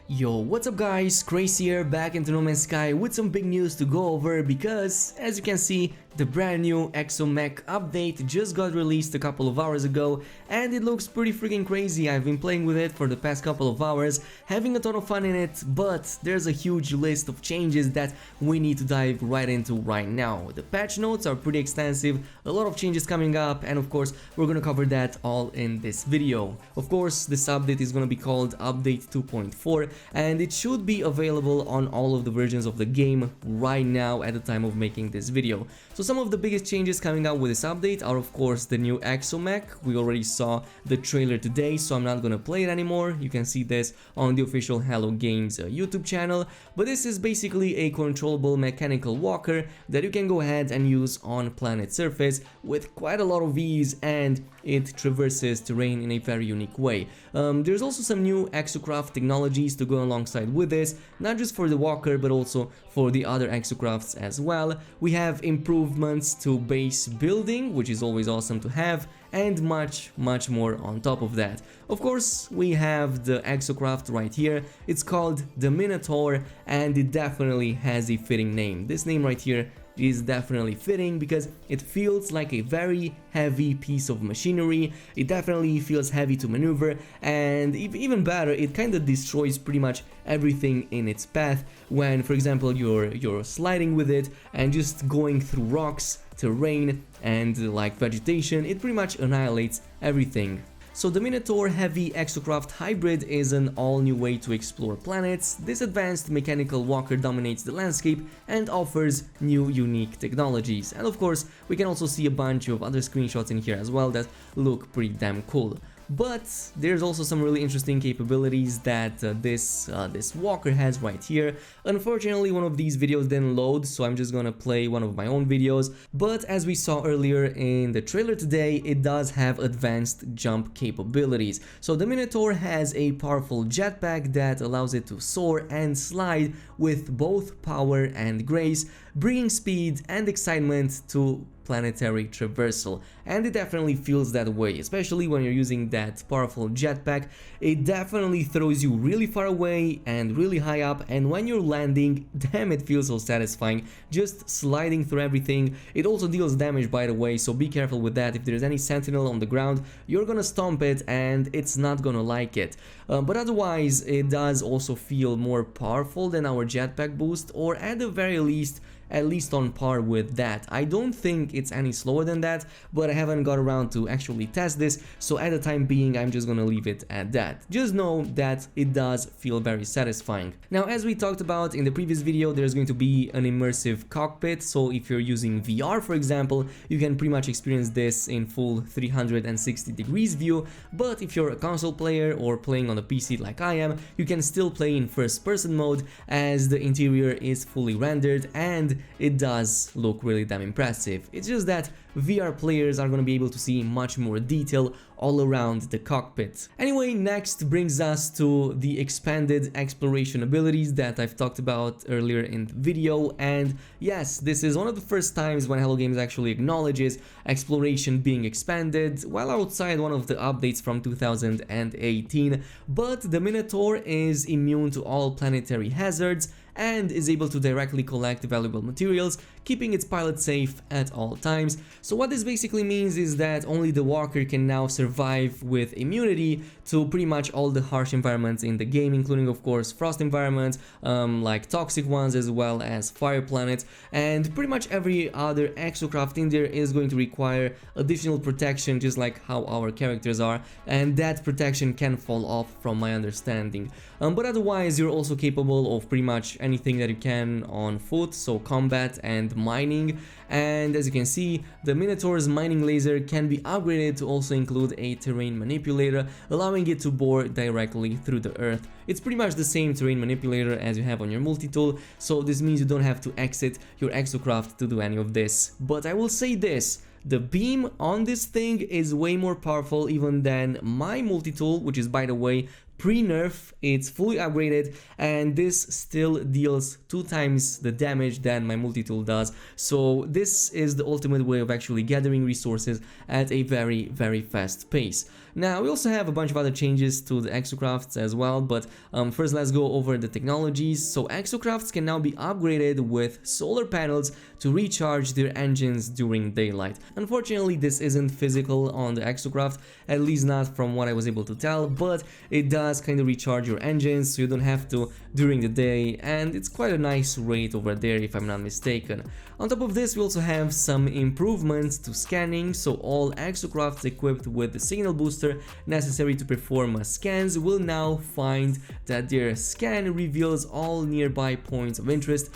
Yo, what's up guys, Crazy here, back into No Man's Sky with some big news to go over because, as you can see, the brand new Exo Mech update just got released a couple of hours ago and it looks pretty freaking crazy. I've been playing with it for the past couple of hours, having a ton of fun in it, but there's a huge list of changes that we need to dive right into right now. The patch notes are pretty extensive, a lot of changes coming up, and of course we're gonna cover that all in this video. Of course, this update is gonna be called Update 2.4 and it should be available on all of the versions of the game right now at the time of making this video. So some of the biggest changes coming out with this update are of course the new Exo Mech. We already saw the trailer today, so I'm not gonna play it anymore. You can see this on the official Hello Games YouTube channel, but this is basically a controllable mechanical walker that you can go ahead and use on planet surface with quite a lot of ease, and it traverses terrain in a very unique way. There's also some new Exo Craft technologies to go alongside with this, not just for the walker but also for the other Exo Crafts as well. We have improvements to base building, which is always awesome to have, and much more on top of that. Of course, we have the Exo Craft right here. It's called the Minotaur and it definitely has a fitting name. This name right here is definitely fitting because it feels like a very heavy piece of machinery. It definitely feels heavy to maneuver, and even better, it kind of destroys pretty much everything in its path when, for example, you're sliding with it and just going through rocks, terrain, and like vegetation. It pretty much annihilates everything. So the Minotaur Heavy Exocraft Hybrid is an all-new way to explore planets. This advanced mechanical walker dominates the landscape and offers new unique technologies. And of course, we can also see a bunch of other screenshots in here as well that look pretty damn cool. But there's also some really interesting capabilities that this walker has right here. Unfortunately, one of these videos didn't load, so I'm just gonna play one of my own videos. But as we saw earlier in the trailer today, it does have advanced jump capabilities. So the Minotaur has a powerful jetpack that allows it to soar and slide with both power and grace, bringing speed and excitement to planetary traversal, and it definitely feels that way, especially when you're using that powerful jetpack. It definitely throws you really far away and really high up, and when you're landing, damn, it feels so satisfying just sliding through everything. It also deals damage, by the way, so be careful with that. If there's any sentinel on the ground, you're gonna stomp it and it's not gonna like it. But otherwise, it does also feel more powerful than our jetpack boost, or at the very least, at least on par with that. I don't think it's any slower than that, but I haven't got around to actually test this, so at the time being I'm just gonna leave it at that. Just know that it does feel very satisfying. Now, as we talked about in the previous video, there's going to be an immersive cockpit, so if you're using VR, for example, you can pretty much experience this in full 360 degrees view, but if you're a console player or playing on a PC like I am, you can still play in first person mode as the interior is fully rendered and it does look really damn impressive. It's just that VR players are going to be able to see much more detail all around the cockpit. Anyway, next brings us to the expanded exploration abilities that I've talked about earlier in the video, and yes, this is one of the first times when Hello Games actually acknowledges exploration being expanded while outside one of the updates from 2018, but the Minotaur is immune to all planetary hazards and is able to directly collect valuable materials, keeping its pilot safe at all times. So what this basically means is that only the walker can now survive with immunity to pretty much all the harsh environments in the game, including of course frost environments, like toxic ones, as well as fire planets, and pretty much every other exocraft in there is going to require additional protection, just like how our characters are, and that protection can fall off from my understanding. But otherwise, you're also capable of pretty much anything that you can on foot, so combat and mining. And as you can see, the Minotaur's mining laser can be upgraded to also include a terrain manipulator, allowing it to bore directly through the earth. It's pretty much the same terrain manipulator as you have on your multi-tool, so this means you don't have to exit your exocraft to do any of this. But I will say this: the beam on this thing is way more powerful even than my multi-tool, which is, by the way, pre-nerf. It's fully upgraded and this still deals 2 times the damage that my multi-tool does. So this is the ultimate way of actually gathering resources at a very fast pace. Now we also have a bunch of other changes to the Exocrafts as well, but first let's go over the technologies. So Exocrafts can now be upgraded with solar panels to recharge their engines during daylight. Unfortunately, this isn't physical on the Exocraft, at least not from what I was able to tell, but it does kind of recharge your engines so you don't have to during the day, and it's quite a nice rate over there if I'm not mistaken. On top of this, we also have some improvements to scanning, so all Exocrafts equipped with the signal booster necessary to perform scans will now find that their scan reveals all nearby points of interest,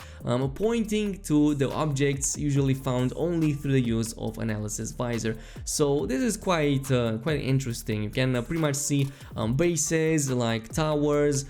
pointing to the objects usually found only through the use of analysis visor. So this is quite interesting. You can pretty much see bases like towers,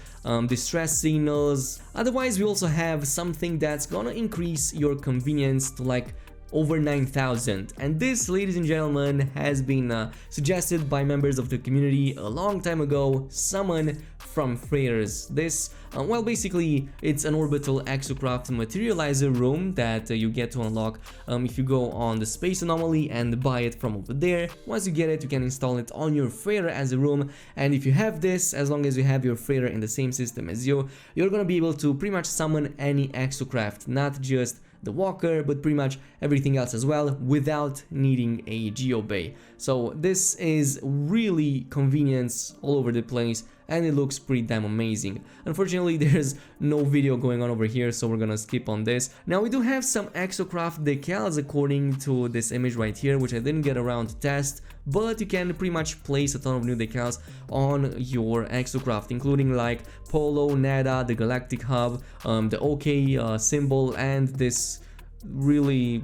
distress signals. Otherwise, we also have something that's gonna increase your convenience to like over 9,000, and this, ladies and gentlemen, has been suggested by members of the community a long time ago. Summon from freighters. This, well, basically it's an orbital Exocraft materializer room that you get to unlock if you go on the space anomaly and buy it from over there. Once you get it, you can install it on your freighter as a room, and if you have this, as long as you have your freighter in the same system as you're gonna be able to pretty much summon any Exocraft, not just the walker, but pretty much everything else as well, without needing a geobay. So this is really convenience all over the place, and it looks pretty damn amazing. Unfortunately, there's no video going on over here, so we're gonna skip on this. Now we do have some Exo Craft Decals according to this image right here, which I didn't get around to test, but you can pretty much place a ton of new decals on your Exo Craft, including like Polo, Nada, the Galactic Hub, the OK symbol, and this really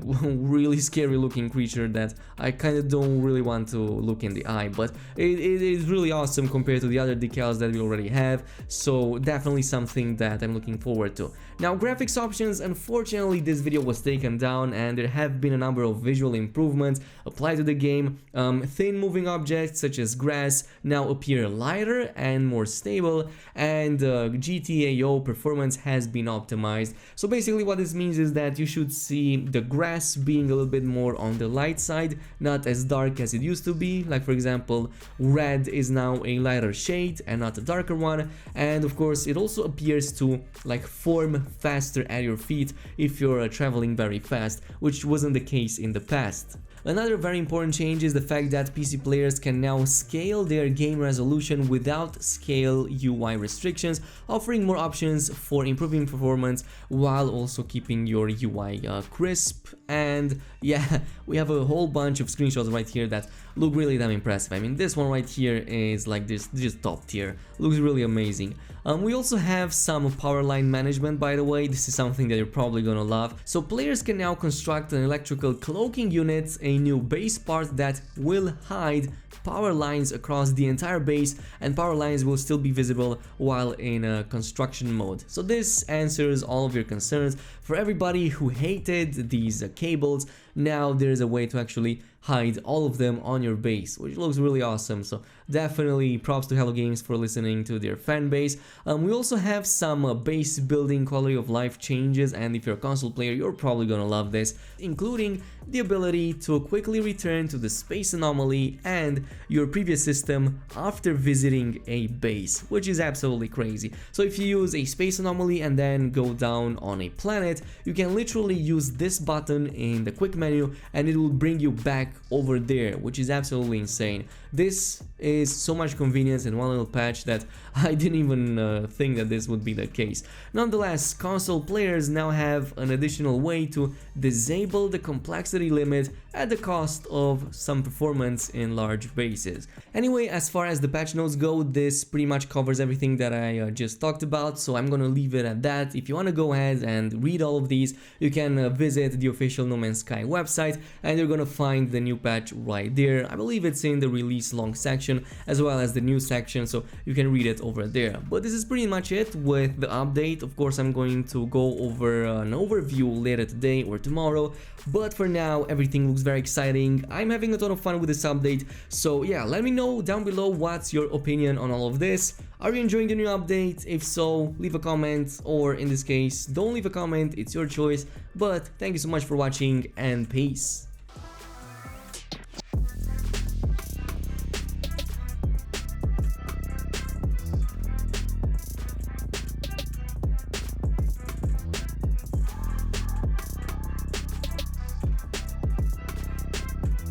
scary looking creature that I kind of don't really want to look in the eye, but it is really awesome compared to the other decals that we already have, so definitely something that I'm looking forward to. Now, graphics options, unfortunately this video was taken down, and there have been a number of visual improvements applied to the game. Thin moving objects such as grass now appear lighter and more stable, and GTAO performance has been optimized. So basically what this means is that you should see the grass being a little bit more on the light side, not as dark as it used to be. Like for example, red is now a lighter shade and not a darker one, and of course it also appears to like form faster at your feet if you're traveling very fast, which wasn't the case in the past. Another very important change is the fact that PC players can now scale their game resolution without scale UI restrictions, offering more options for improving performance while also keeping your UI crisp. And yeah, we have a whole bunch of screenshots right here that look really damn impressive. I mean, this one right here is like this, just top tier, looks really amazing. We also have some power line management, by the way. This is something that you're probably gonna love. So players can now construct an electrical cloaking unit, a new base part that will hide power lines across the entire base, and power lines will still be visible while in construction mode. So this answers all of your concerns. For everybody who hated these cables, now there's a way to actually hide all of them on your base, which looks really awesome. So definitely props to Hello Games for listening to their fan base. We also have some base building quality of life changes, and if you're a console player, you're probably gonna love this, including the ability to quickly return to the space anomaly and your previous system after visiting a base, which is absolutely crazy. So if you use a space anomaly and then go down on a planet, you can literally use this button in the quick menu and it will bring you back over there, which is absolutely insane. This is so much convenience in one little patch that I didn't even think that this would be the case. Nonetheless, console players now have an additional way to disable the complexity limit at the cost of some performance in large bases. Anyway, as far as the patch notes go, this pretty much covers everything that I just talked about, so I'm gonna leave it at that. If you wanna go ahead and read all of these, you can visit the official No Man's Sky website, and you're gonna find the new patch right there. I believe it's in the release long section as well as the news section, so you can read it over there. But this is pretty much it with the update. Of course, I'm going to go over an overview later today or tomorrow, but for now everything looks very exciting. I'm having a ton of fun with this update, so yeah, let me know down below what's your opinion on all of this. Are you enjoying the new update? If so, leave a comment, or in this case, don't leave a comment, it's your choice. But thank you so much for watching, and peace.